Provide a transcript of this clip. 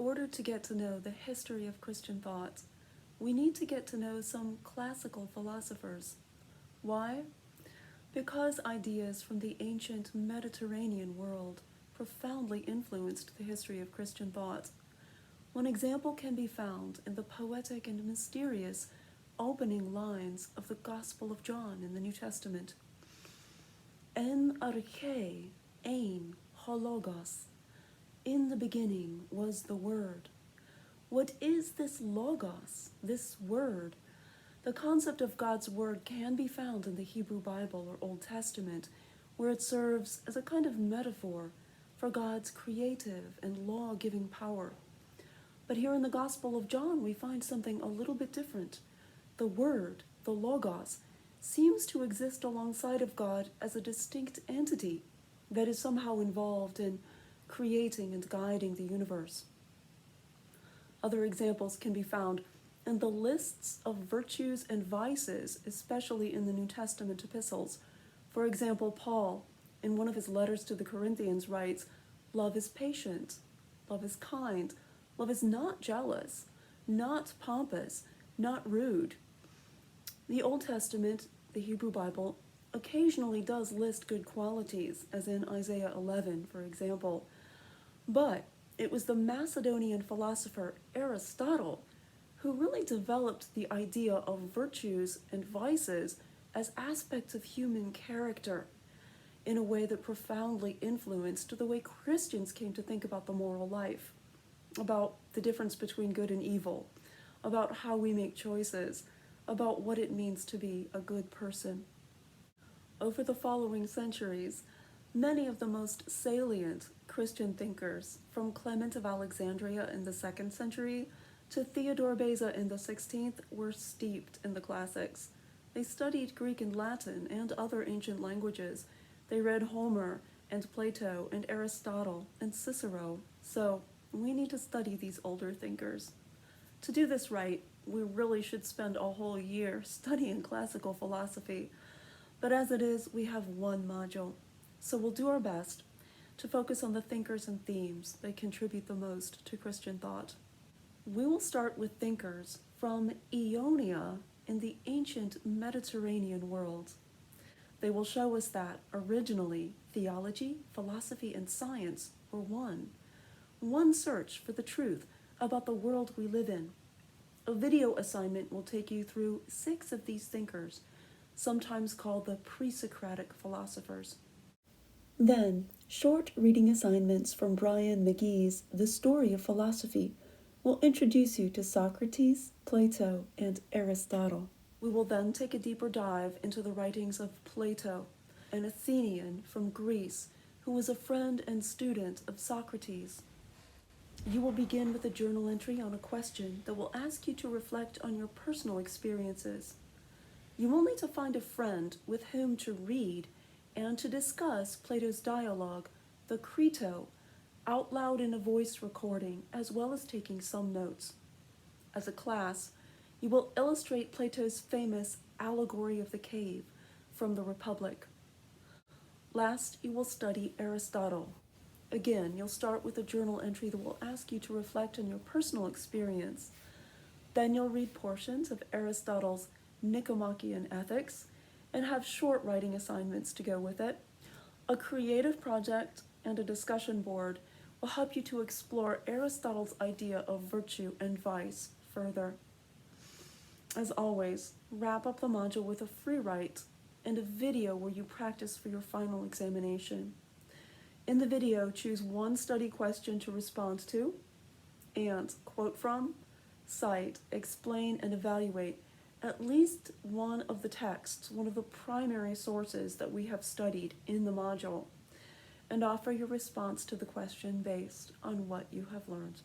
order to get to know the history of Christian thought, we need to get to know some classical philosophers. Why? Because ideas from the ancient Mediterranean world profoundly influenced the history of Christian thought. One example can be found in the poetic and mysterious opening lines of the Gospel of John in the New Testament. En arche, ein, hologos. In the beginning was the Word. What is this logos, this word? The concept of God's Word can be found in the Hebrew Bible or Old Testament, where it serves as a kind of metaphor for God's creative and law-giving power. But here in the Gospel of John, we find something a little bit different. The Word, the logos, seems to exist alongside of God as a distinct entity that is somehow involved in creating and guiding the universe. Other examples can be found in the lists of virtues and vices, especially in the New Testament epistles. For example, Paul, in one of his letters to the Corinthians, writes, "Love is patient, love is kind, love is not jealous, not pompous, not rude." The Old Testament, the Hebrew Bible, occasionally does list good qualities, as in Isaiah 11, for example. But it was the Macedonian philosopher Aristotle who really developed the idea of virtues and vices as aspects of human character in a way that profoundly influenced the way Christians came to think about the moral life, about the difference between good and evil, about how we make choices, about what it means to be a good person. Over the following centuries, many of the most salient Christian thinkers, from Clement of Alexandria in the 2nd century to Theodore Beza in the 16th, were steeped in the classics. They studied Greek and Latin and other ancient languages. They read Homer and Plato and Aristotle and Cicero. So we need to study these older thinkers. To do this right, we really should spend a whole year studying classical philosophy. But as it is, we have one module. So we'll do our best to focus on the thinkers and themes that contribute the most to Christian thought. We will start with thinkers from Ionia in the ancient Mediterranean world. They will show us that, originally, theology, philosophy, and science were one search for the truth about the world we live in. A video assignment will take you through 6 of these thinkers, sometimes called the pre-Socratic philosophers. Then, short reading assignments from Brian McGee's The Story of Philosophy will introduce you to Socrates, Plato, and Aristotle. We will then take a deeper dive into the writings of Plato, an Athenian from Greece who was a friend and student of Socrates. You will begin with a journal entry on a question that will ask you to reflect on your personal experiences. You will need to find a friend with whom to read and to discuss Plato's dialogue, the Crito, out loud in a voice recording, as well as taking some notes. As a class, you will illustrate Plato's famous allegory of the cave from the Republic. Last, you will study Aristotle. Again, you'll start with a journal entry that will ask you to reflect on your personal experience. Then you'll read portions of Aristotle's Nicomachean Ethics and have short writing assignments to go with it. A creative project and a discussion board will help you to explore Aristotle's idea of virtue and vice further. As always, wrap up the module with a free write and a video where you practice for your final examination. In the video, choose one study question to respond to and quote from, cite, explain, and evaluate at least one of the texts, one of the primary sources that we have studied in the module, and offer your response to the question based on what you have learned.